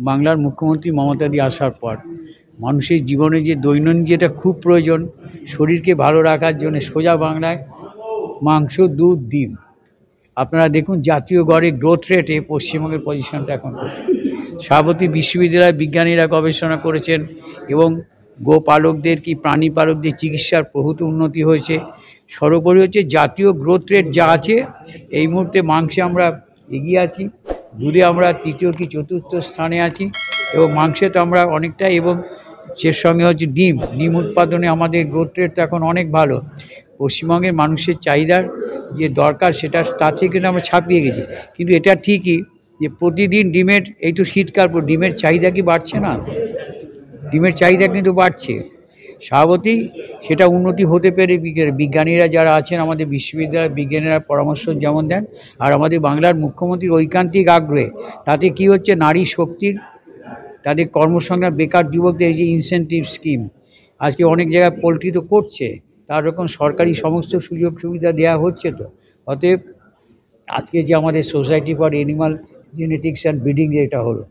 বাংলার মুখ্যমন্ত্রী মমতাদি আসার পর মানুষের জীবনে যে দৈনন্দিন যেটা খুব প্রয়োজন শরীরকে ভালো রাখার জন্য সোজা বাংলায় মাংস, দুধ, ডিম। আপনারা দেখুন জাতীয় গড়ে গ্রোথ রেটে পশ্চিমবঙ্গের পজিশনটা এখন সাবতী বিশ্ববিদ্যালয়ে বিজ্ঞানীরা গবেষণা করেছেন এবং গোপালকদের কি প্রাণী পালকদের চিকিৎসার প্রভূত উন্নতি হয়েছে। সর্বোপরি হচ্ছে জাতীয় গ্রোথ রেট যা আছে এই মুহূর্তে মাংসে আমরা এগিয়ে আছি, দুধে আমরা তৃতীয় কি চতুর্থ স্থানে আছি এবং মাংসে তো আমরা অনেকটাই, এবং সে সঙ্গে হচ্ছে ডিম উৎপাদনে আমাদের গ্রোথ রেট তো এখন অনেক ভালো। পশ্চিমবঙ্গের মানুষের চাহিদার যে দরকার সেটা তার থেকে কিন্তু আমরা ছাপিয়ে গেছি। কিন্তু এটা ঠিকই যে প্রতিদিন ডিমের, এই তো শীতকাল, ডিমের চাহিদা কি বাড়ছে না? ডিমের চাহিদা কিন্তু বাড়ছে স্বাভাবিক। সেটা উন্নতি হতে পেরে বিজ্ঞানীরা যারা আছেন আমাদের বিশ্ববিদ্যালয়ের বিজ্ঞানীরা পরামর্শ যেমন দেন, আর আমাদের বাংলার মুখ্যমন্ত্রীর ঐকান্তিক আগ্রহে তাতে কি হচ্ছে নারী শক্তির, তাদের কর্মসংস্থান, বেকার যুবকদের এই যে ইনসেন্টিভ স্কিম, আজকে অনেক জায়গায় পোলট্রি তো করছে, তার রকম সরকারি সমস্ত সুযোগ সুবিধা দেওয়া হচ্ছে। তো অতএব আজকে যে আমাদের society for animal genetics and breeding যেটা হলো,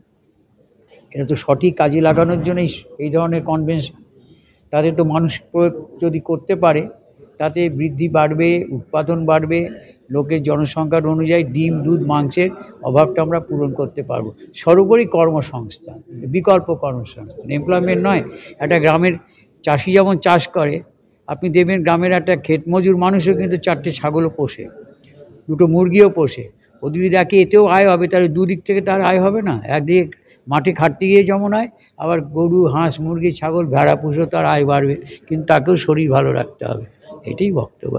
এটা তো সঠিক কাজে লাগানোর জন্যই এই ধরনের কনভেনশন। তাতে তো মানুষ প্রয়োগ যদি করতে পারে তাতে বৃদ্ধি বাড়বে, উৎপাদন বাড়বে, লোকের জনসংখ্যার অনুযায়ী ডিম, দুধ, মাংসের অভাবটা আমরা পূরণ করতে পারবো। সর্বোপরি কর্মসংস্থান, বিকল্প কর্মসংস্থান, এমপ্লয়মেন্ট নয়। একটা গ্রামের চাষি যেমন চাষ করে, আপনি দেখবেন গ্রামের একটা ক্ষেত মজুর মানুষও কিন্তু 4টে ছাগলও পোষে, 2টো মুরগিও পোষে। ও যদি দেখে এতেও আয় হবে, তাহলে দুদিক থেকে তার আয় হবে না? একদিকে মাঠে খাটতে গিয়ে যেমন আয়, আবার গরু, হাঁস, মুরগি, ছাগল, ভেড়া পুষেও তার আয় বাড়বে, কিন্তু তাকেও শরীর ভালো রাখতে হবে। এটাই বক্তব্য।